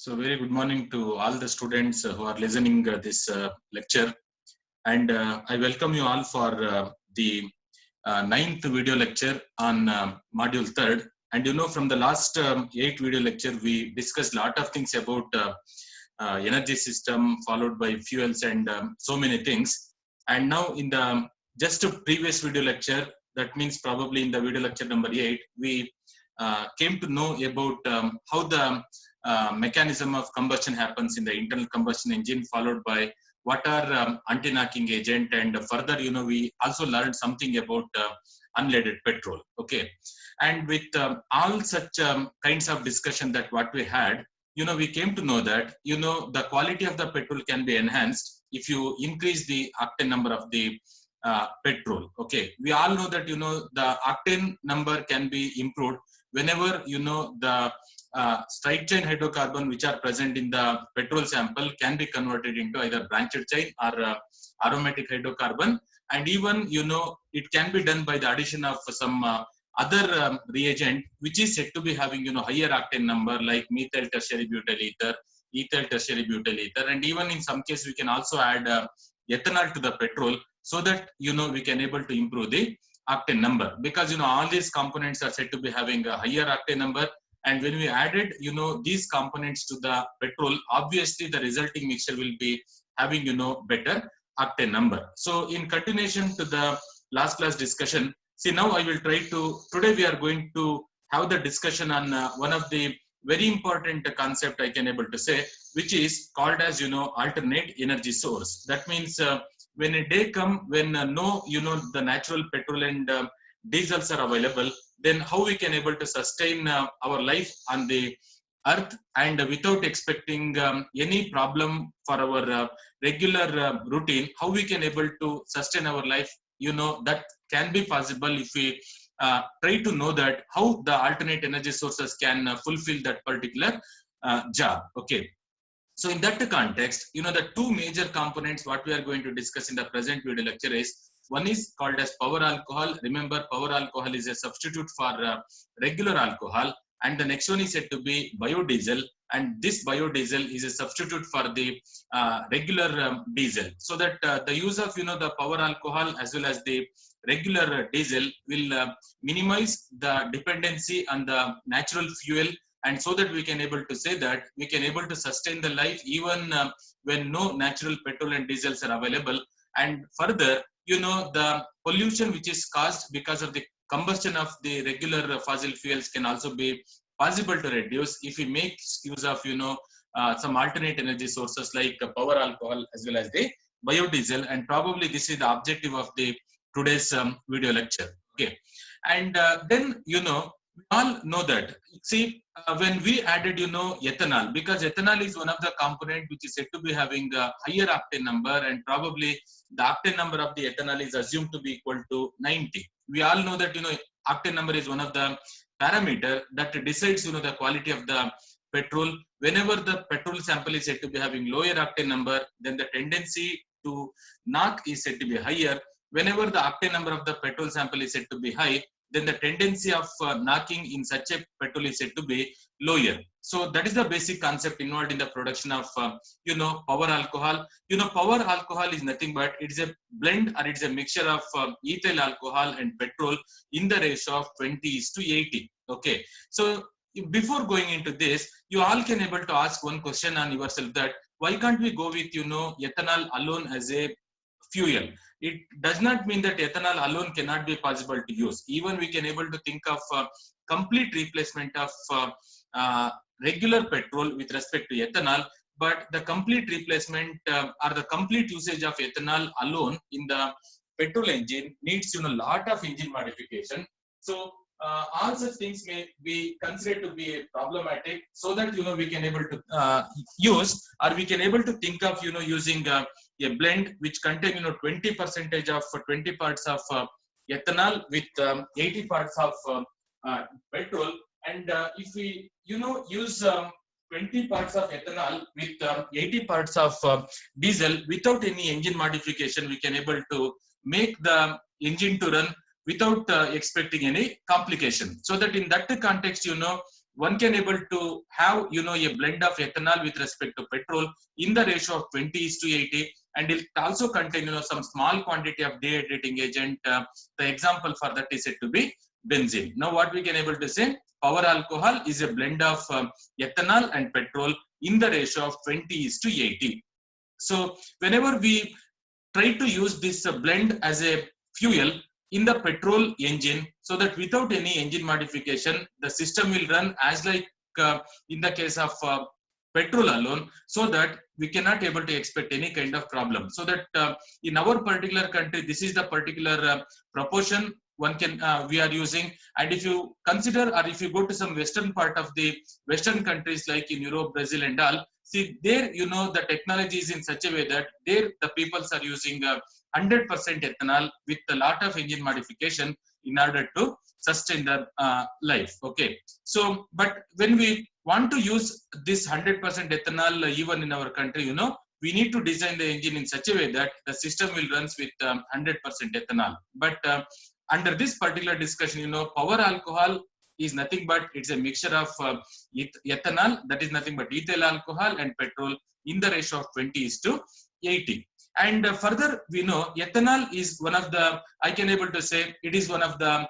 So very good morning to all the students who are listening this lecture, and I welcome you all for the ninth video lecture on module third. And you know, from the last 8 video lecture, we discussed a lot of things about energy system, followed by fuels and so many things. And now in the just a previous video lecture, that means probably in the video lecture number 8, we came to know about how the mechanism of combustion happens in the internal combustion engine, followed by what are anti-knocking agent, and further, you know, we also learned something about unleaded petrol. Okay, and with all such kinds of discussion that what we had, you know, we came to know that, you know, the quality of the petrol can be enhanced if you increase the octane number of the petrol. Okay, we all know that, you know, the octane number can be improved whenever, you know, the straight chain hydrocarbon which are present in the petrol sample can be converted into either branched chain or aromatic hydrocarbon, and even, you know, it can be done by the addition of some other reagent which is said to be having, you know, higher octane number, like methyl tertiary butyl ether, ethyl tertiary butyl ether, and even in some case we can also add ethanol to the petrol, so that, you know, we can able to improve the octane number, because, you know, all these components are said to be having a higher octane number. And when we added, you know, these components to the petrol, obviously the resulting mixture will be having, you know, better octane number. So in continuation to the last class discussion, see, now I will try to, today we are going to have the discussion on one of the very important concept I can able to say, which is called as, you know, alternate energy source. That means when a day come when no, you know, the natural petrol and diesels are available, then how we can able to sustain our life on the earth, and without expecting any problem for our regular routine, how we can able to sustain our life, you know, that can be possible if we try to know that how the alternate energy sources can fulfill that particular job. Okay, so in that context, you know, the two major components what we are going to discuss in the present video lecture is, one is called as power alcohol. Remember, power alcohol is a substitute for regular alcohol. And the next one is said to be biodiesel. And this biodiesel is a substitute for the regular diesel. So that the use of, you know, the power alcohol as well as the regular diesel will minimize the dependency on the natural fuel, and so that we can able to say that we can able to sustain the life even when no natural petrol and diesels are available. And further, you know, the pollution which is caused because of the combustion of the regular fossil fuels can also be possible to reduce if we make use of, you know, some alternate energy sources like power alcohol as well as the biodiesel. And probably this is the objective of the today's video lecture. Okay, and then, you know, we all know that, see, when we added, you know, ethanol, because ethanol is one of the component which is said to be having a higher octane number, and probably the octane number of the ethanol is assumed to be equal to 90. We all know that, you know, octane number is one of the parameter that decides, you know, the quality of the petrol. Whenever the petrol sample is said to be having lower octane number, then the tendency to knock is said to be higher. Whenever the octane number of the petrol sample is said to be high, then the tendency of knocking in such a petrol is said to be lower. So that is the basic concept involved in the production of, you know, power alcohol. You know, power alcohol is nothing but it's a blend, or it's a mixture of ethyl alcohol and petrol in the ratio of 20:80. Okay, so before going into this, you all can able to ask one question on yourself, that why can't we go with, you know, ethanol alone as a fuel? It does not mean that ethanol alone cannot be possible to use. Even we can able to think of complete replacement of regular petrol with respect to ethanol, but the complete replacement or the complete usage of ethanol alone in the petrol engine needs, you know, lot of engine modification. So all such things may be considered to be problematic, so that, you know, we can able to use, or we can able to think of, you know, using a blend which contain, you know, 20% of 20 parts of ethanol with 80 parts of petrol. And if we, you know, use 20 parts of ethanol with 80 parts of diesel without any engine modification, we can able to make the engine to run without expecting any complication. So that in that context, you know, one can able to have, a blend of ethanol with respect to petrol in the ratio of 20:80, and it also contain, some small quantity of dehydrating agent. The example for that is said to be benzene. Now, what we can able to say, power alcohol is a blend of ethanol and petrol in the ratio of 20:80. So, whenever we try to use this blend as a fuel in the petrol engine, so that without any engine modification, the system will run as like in the case of petrol alone, so that we cannot able to expect any kind of problem. So that in our particular country, this is the particular proportion one can we are using. And if you consider, or if you go to some western part of the western countries like in Europe, Brazil and all, see there, the technology is in such a way that there the peoples are using 100% ethanol with a lot of engine modification in order to sustain their life. Okay, so but when we want to use this 100% ethanol even in our country, we need to design the engine in such a way that the system will runs with 100% ethanol. But under this particular discussion, power alcohol is nothing but it's a mixture of ethanol, that is nothing but ethyl alcohol, and petrol in the ratio of 20:80. And further, we know ethanol is one of the, I can able to say, it is one of the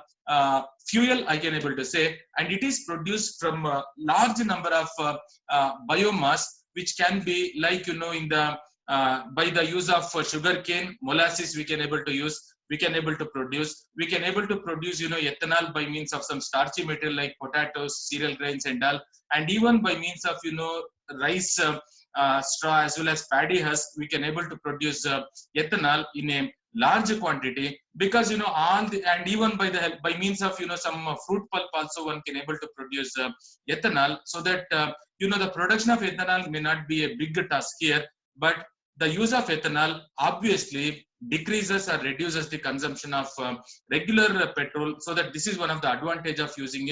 fuel, I can able to say, and it is produced from a large number of biomass, which can be like, in the by the use of sugar cane, molasses we can able to use, we can able to produce ethanol by means of some starchy material like potatoes, cereal grains and all, and even by means of rice straw as well as paddy husk, we can able to produce ethanol in a large quantity, because all the, and even by the help, by means of some fruit pulp also one can able to produce ethanol. So that the production of ethanol may not be a big task here, but the use of ethanol obviously decreases or reduces the consumption of regular petrol. So that this is one of the advantage of using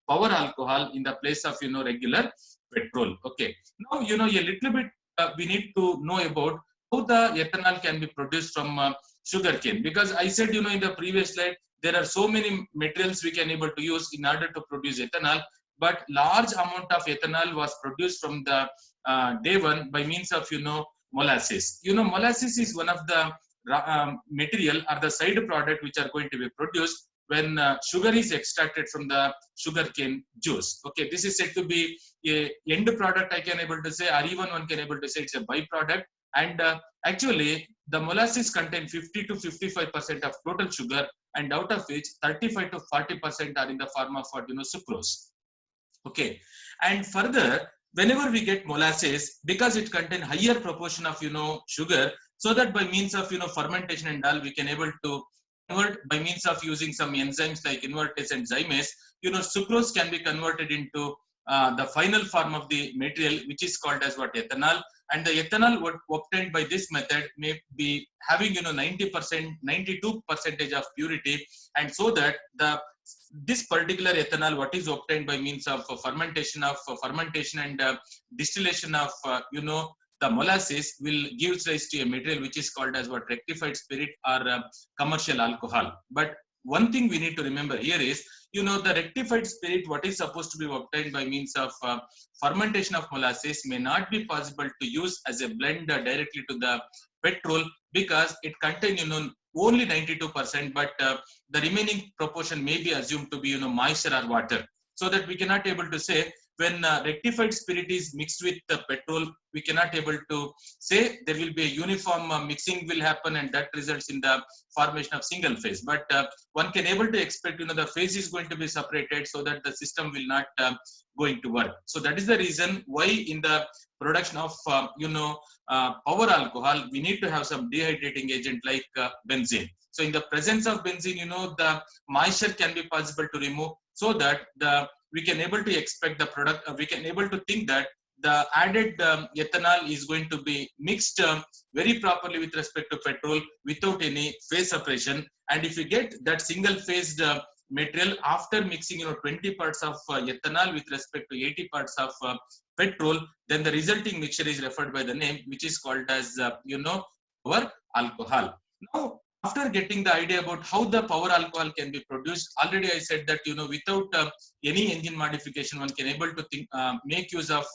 power alcohol in the place of regular petrol. Okay, now a little bit we need to know about how the ethanol can be produced from sugarcane, because I said in the previous slide there are so many materials we can able to use in order to produce ethanol, but large amount of ethanol was produced from the day one by means of molasses. Molasses is one of the material or the side product which are going to be produced when sugar is extracted from the sugarcane juice. Okay, this is said to be a end product, I can able to say, or even one can able to say it's a byproduct. And actually, the molasses contain 50 to 55% of total sugar, and out of which 35 to 40% are in the form of sucrose. Okay, and further, whenever we get molasses, because it contains higher proportion of sugar, so that by means of fermentation and all, we can able to convert by means of using some enzymes like invertase and zymase. Sucrose can be converted into the final form of the material, which is called as what, ethanol. And the ethanol obtained by this method may be having 90%, 92% of purity, and so that this particular ethanol, what is obtained by means of fermentation and distillation of the molasses, will give rise to a material which is called as what, rectified spirit or commercial alcohol. But one thing we need to remember here is, the rectified spirit, what is supposed to be obtained by means of fermentation of molasses, may not be possible to use as a blend directly to the petrol, because it contains only 92%, but the remaining proportion may be assumed to be moisture or water. So that we cannot able to say, when rectified spirit is mixed with the petrol, we cannot able to say there will be a uniform mixing will happen, and that results in the formation of single phase. But one can able to expect the phase is going to be separated, so that the system will not going to work. So that is the reason why in the production of power alcohol, we need to have some dehydrating agent like benzene. So in the presence of benzene, the moisture can be possible to remove, so that we can able to expect the product, we can able to think that the added ethanol is going to be mixed very properly with respect to petrol without any phase separation. And if you get that single phased material after mixing 20 parts of ethanol with respect to 80 parts of petrol, then the resulting mixture is referred by the name which is called as power alcohol. Now after getting the idea about how the power alcohol can be produced, already I said that, without any engine modification, one can able to make use of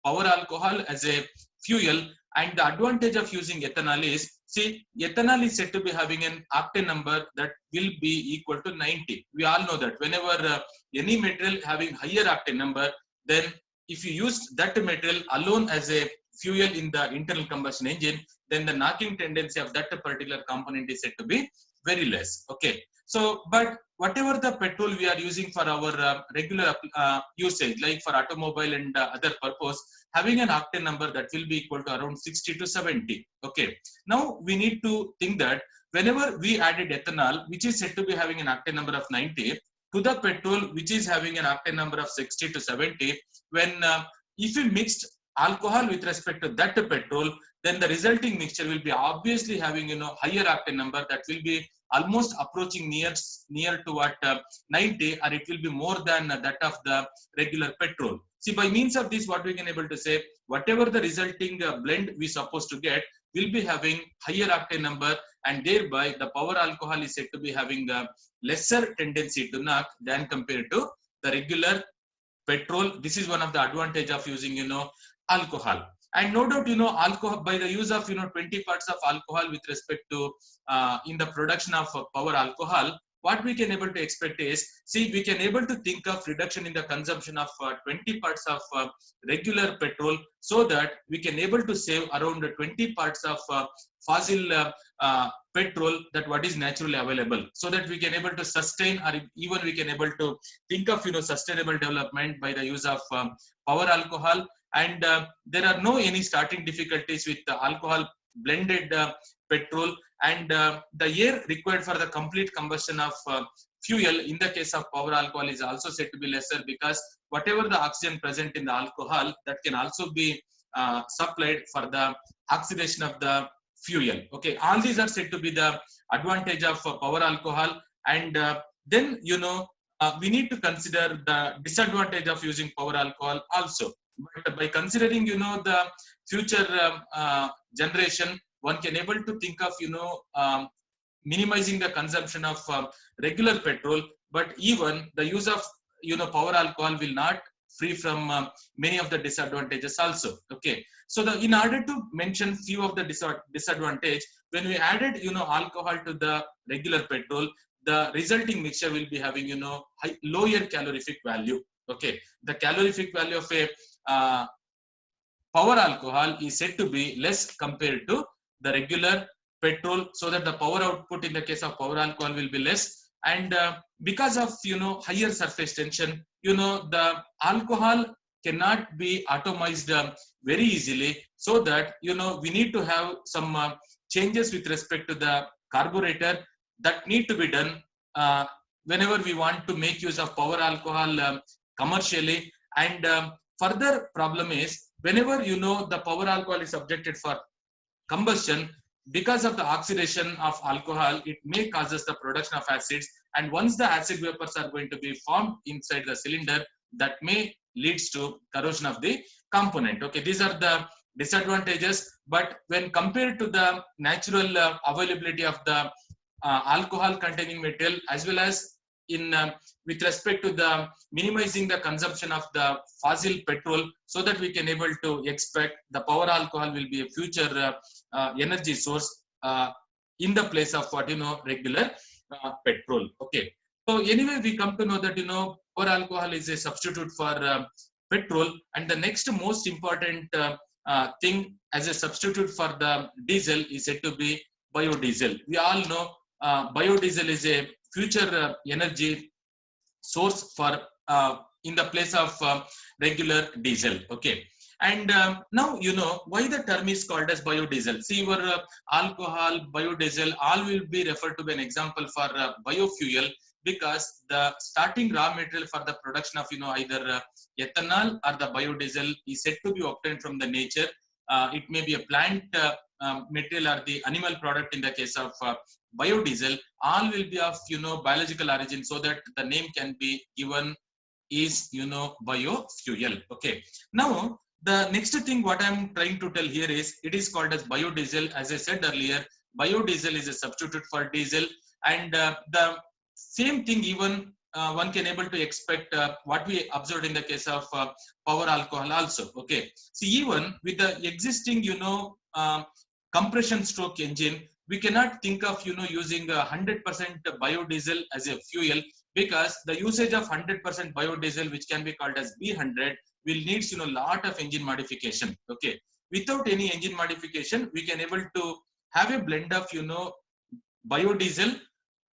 power alcohol as a fuel. And the advantage of using ethanol is, see, ethanol is said to be having an octane number that will be equal to 90. We all know that whenever any material having higher octane number, then if you use that material alone as a fuel in the internal combustion engine, then the knocking tendency of that particular component is said to be very less. Okay. So, but whatever the petrol we are using for our regular usage, like for automobile and other purpose, having an octane number that will be equal to around 60 to 70. Okay. Now we need to think that whenever we added ethanol, which is said to be having an octane number of 90, to the petrol, which is having an octane number of 60 to 70, when if we mixed alcohol with respect to that petrol, then the resulting mixture will be obviously having, higher octane number that will be almost approaching near to what 90, or it will be more than that of the regular petrol. See, by means of this, what we can able to say, whatever the resulting blend we supposed to get will be having higher octane number, and thereby the power alcohol is said to be having a lesser tendency to knock than compared to the regular petrol. This is one of the advantage of using, alcohol. And no doubt, alcohol, by the use of 20 parts of alcohol with respect to in the production of power alcohol, what we can able to expect is, see, we can able to think of reduction in the consumption of 20 parts of regular petrol, so that we can able to save around 20 parts of fossil petrol that what is naturally available, so that we can able to sustain, or even we can able to think of sustainable development by the use of power alcohol. And there are no any starting difficulties with the alcohol blended petrol, and the air required for the complete combustion of fuel in the case of power alcohol is also said to be lesser, because whatever the oxygen present in the alcohol, that can also be supplied for the oxidation of the fuel. Okay, all these are said to be the advantage of power alcohol. And then we need to consider the disadvantage of using power alcohol also. But by considering the future generation, one can able to think of minimizing the consumption of regular petrol, but even the use of power alcohol will not free from many of the disadvantages also. Okay, so in order to mention few of the disadvantage, when we added alcohol to the regular petrol, the resulting mixture will be having lower calorific value. Okay, the calorific value of a power alcohol is said to be less compared to the regular petrol, so that the power output in the case of power alcohol will be less. And because of higher surface tension, the alcohol cannot be atomized very easily, so that we need to have some changes with respect to the carburetor that need to be done whenever we want to make use of power alcohol commercially. And further problem is, whenever the power alcohol is subjected for combustion, because of the oxidation of alcohol, it may causes the production of acids, and once the acid vapors are going to be formed inside the cylinder, that may leads to corrosion of the component. Okay, these are the disadvantages. But when compared to the natural availability of the alcohol containing material, as well as in with respect to the minimizing the consumption of the fossil petrol, so that we can able to expect the power alcohol will be a future energy source in the place of what regular petrol. Okay, so anyway, we come to know that power alcohol is a substitute for petrol. And the next most important thing as a substitute for the diesel is said to be biodiesel. We all know biodiesel is a future energy source for in the place of regular diesel. Okay, and now why the term is called as biodiesel. See, your alcohol, biodiesel, all will be referred to be an example for biofuel, because the starting raw material for the production of either ethanol or the biodiesel is said to be obtained from the nature. It may be a plant material or the animal product in the case of biodiesel. All will be of biological origin, so that the name can be given is biofuel. Okay, now the next thing what I'm trying to tell here is, it is called as biodiesel. As I said earlier, biodiesel is a substitute for diesel, and the same thing even one can able to expect what we observed in the case of power alcohol also. Okay, see, even with the existing compression stroke engine, we cannot think of using 100% biodiesel as a fuel, because the usage of 100% biodiesel, which can be called as B100, will needs lot of engine modification. Okay, without any engine modification, we can able to have a blend of biodiesel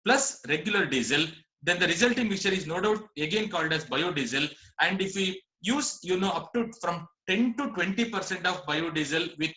plus regular diesel. Then the resulting mixture is no doubt again called as biodiesel. And if we use up to from 10 to 20% of biodiesel with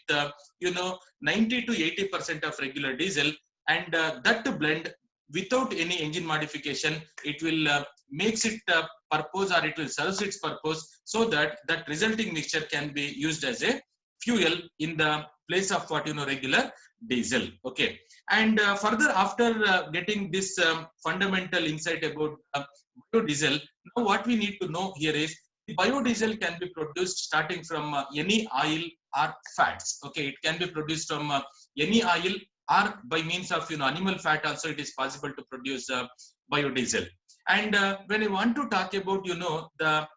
90 to 80% of regular diesel, and that to blend without any engine modification, it will makes it purpose, or it will serve its purpose, so that that resulting mixture can be used as a fuel in the place of what regular diesel. Okay, and further, after getting this fundamental insight about biodiesel, now what we need to know here is the biodiesel can be produced starting from any oil or fats. Okay, it can be produced from any oil, or by means of animal fat also it is possible to produce biodiesel. And when I want to talk about the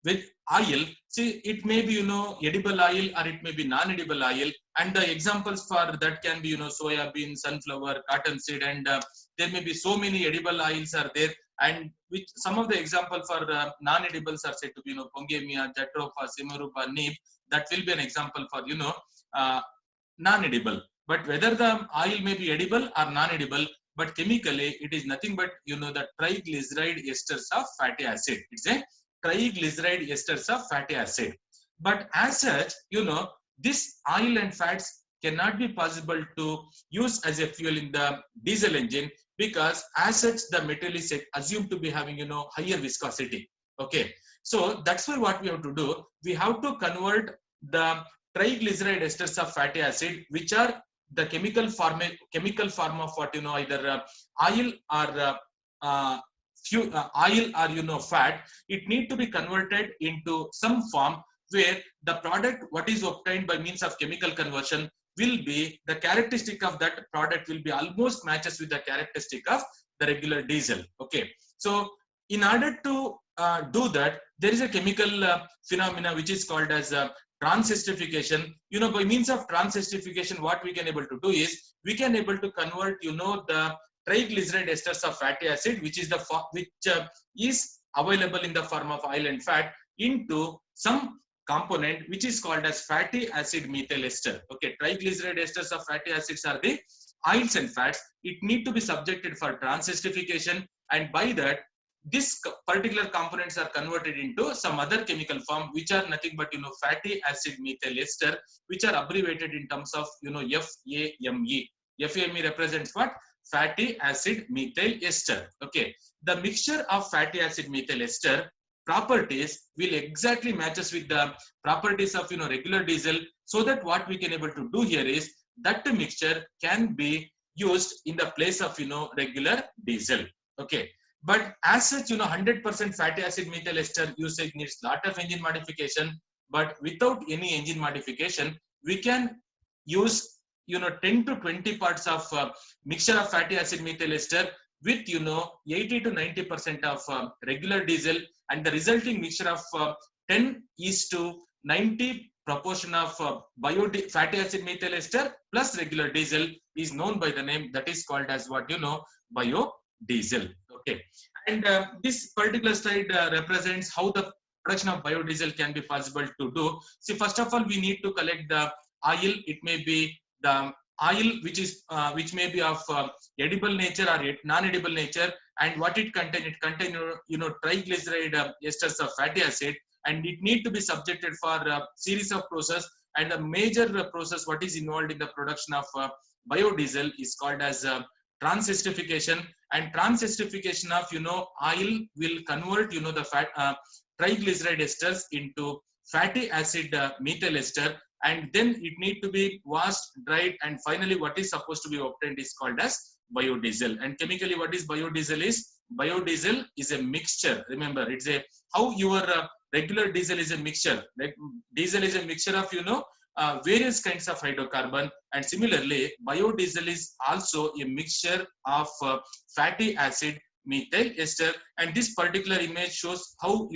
with oil, see, it may be edible oil, or it may be non-edible oil, and the examples for that can be soya bean, sunflower, cottonseed, and there may be so many edible oils are there, and which some of the example for non-edibles are said to be pongemia, jatropha, simarupa, neem. That will be an example for non-edible. But whether the oil may be edible or non-edible, but chemically it is nothing but the triglyceride esters of fatty acid. It's a triglyceride esters of fatty acid. But as such, this oil and fats cannot be possible to use as a fuel in the diesel engine, because as such the material is assumed to be having higher viscosity. Okay, so that's why what we have to do, we have to convert the triglyceride esters of fatty acid, which are the chemical form of what either oil or oil or fat. It need to be converted into some form where the product what is obtained by means of chemical conversion will be the characteristic of that product will be almost matches with the characteristic of the regular diesel. Okay, so in order to do that, there is a chemical phenomena which is called as transesterification. By means of transesterification, what we can able to do is we can able to convert the triglyceride esters of fatty acid, which is the is available in the form of oil and fat, into some component which is called as fatty acid methyl ester. Okay, triglyceride esters of fatty acids are the oils and fats. It need to be subjected for transesterification, and by that this particular components are converted into some other chemical form, which are nothing but fatty acid methyl ester, which are abbreviated in terms of FAME. FAME represents what? Fatty acid methyl ester. Okay, the mixture of fatty acid methyl ester properties will exactly matches with the properties of regular diesel, so that what we can able to do here is that the mixture can be used in the place of regular diesel. Okay, but as such 100% fatty acid methyl ester usage needs lot of engine modification, but without any engine modification we can use 10 to 20 parts of mixture of fatty acid methyl ester with 80 to 90% of regular diesel, and the resulting mixture of 10:90 proportion of fatty acid methyl ester plus regular diesel is known by the name that is called as what biodiesel. Okay, and this particular slide represents how the production of biodiesel can be possible to do. See, first of all, we need to collect the oil. It may be the oil which may be of edible nature or non-edible nature, and what it contains triglyceride esters of fatty acid, and it need to be subjected for a series of process, and the major process what is involved in the production of biodiesel is called as transesterification. And transesterification of oil will convert the fat triglyceride esters into fatty acid methyl ester, and then it need to be washed, dried, and finally what is supposed to be obtained is called as biodiesel. And chemically, what is biodiesel is? Biodiesel is a mixture. Remember, it's a how your regular diesel is a mixture. Diesel is a mixture of various kinds of hydrocarbon. And similarly, biodiesel is also a mixture of fatty acid methyl ester. And this particular image shows how,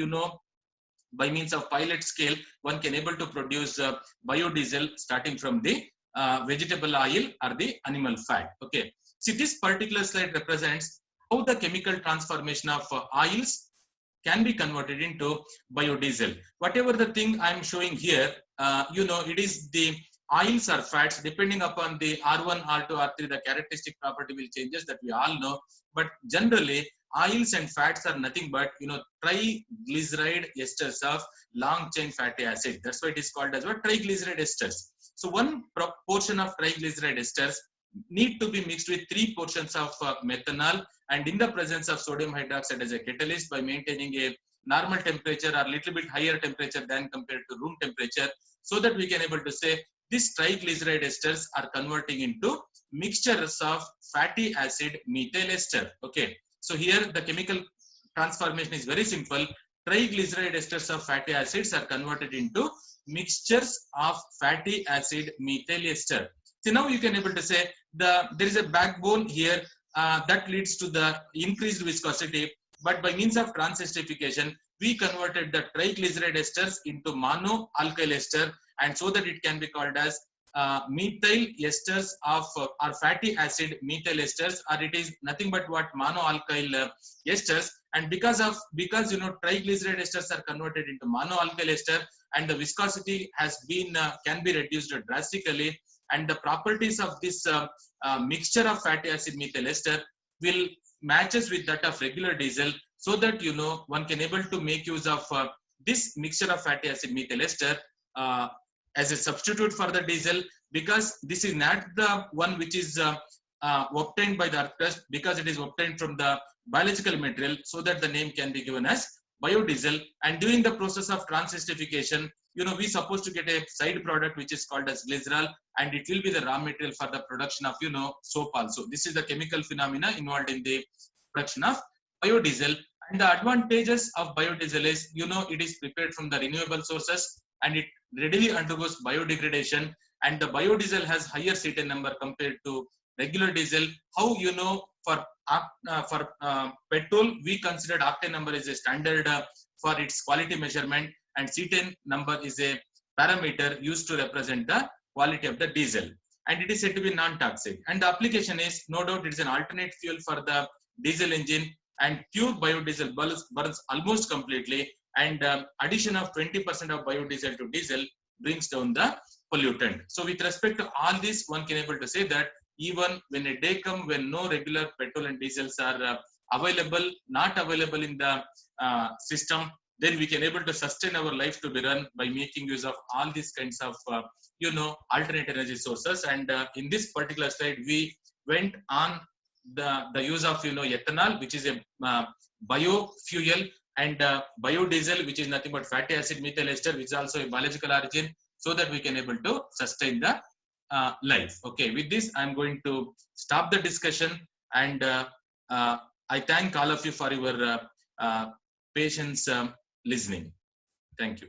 by means of pilot scale, one can able to produce biodiesel starting from the vegetable oil or the animal fat. Okay. See, this particular slide represents how the chemical transformation of oils can be converted into biodiesel. Whatever the thing I'm showing here, it is the oils or fats depending upon the R1, R2, R3, the characteristic property will changes that we all know. But generally, oils and fats are nothing but, triglyceride esters of long chain fatty acid. That's why it is called as what? Triglyceride esters. So one portion of triglyceride esters need to be mixed with 3 portions of methanol, and in the presence of sodium hydroxide as a catalyst by maintaining a normal temperature or little bit higher temperature than compared to room temperature, so that we can able to say these triglyceride esters are converting into mixtures of fatty acid methyl ester. Okay. So here the chemical transformation is very simple. Triglyceride esters of fatty acids are converted into mixtures of fatty acid methyl ester. So now you can able to say there is a backbone here that leads to the increased viscosity, but by means of transesterification, we converted the triglyceride esters into mono alkyl ester, and so that it can be called as methyl esters of or fatty acid methyl esters, or it is nothing but what mono alkyl esters. And because triglyceride esters are converted into mono alkyl ester, and the viscosity has been can be reduced drastically, and the properties of this mixture of fatty acid methyl ester will matches with that of regular diesel, so that one can able to make use of this mixture of fatty acid methyl ester as a substitute for the diesel, because this is not the one which is obtained by the earth crust, because it is obtained from the biological material, so that the name can be given as biodiesel. And during the process of transesterification, we supposed to get a side product which is called as glycerol, and it will be the raw material for the production of soap also. This is the chemical phenomena involved in the production of biodiesel. And the advantages of biodiesel is, it is prepared from the renewable sources, and it readily undergoes biodegradation, and the biodiesel has higher cetane number compared to regular diesel. How for petrol we considered octane number is a standard for its quality measurement, and cetane number is a parameter used to represent the quality of the diesel, and it is said to be non-toxic. And the application is, no doubt, it is an alternate fuel for the diesel engine, and pure biodiesel burns almost completely, and addition of 20% of biodiesel to diesel brings down the pollutant. So with respect to all this, one can able to say that even when a day comes when no regular petrol and diesels are not available in the system, then we can able to sustain our life to be run by making use of all these kinds of alternate energy sources. And in this particular slide, we went on the use of ethanol, which is a biofuel, and biodiesel, which is nothing but fatty acid methyl ester, which is also a biological origin, so that we can able to sustain the life. Okay, with this I'm going to stop the discussion, and I thank all of you for your patience listening. Thank you.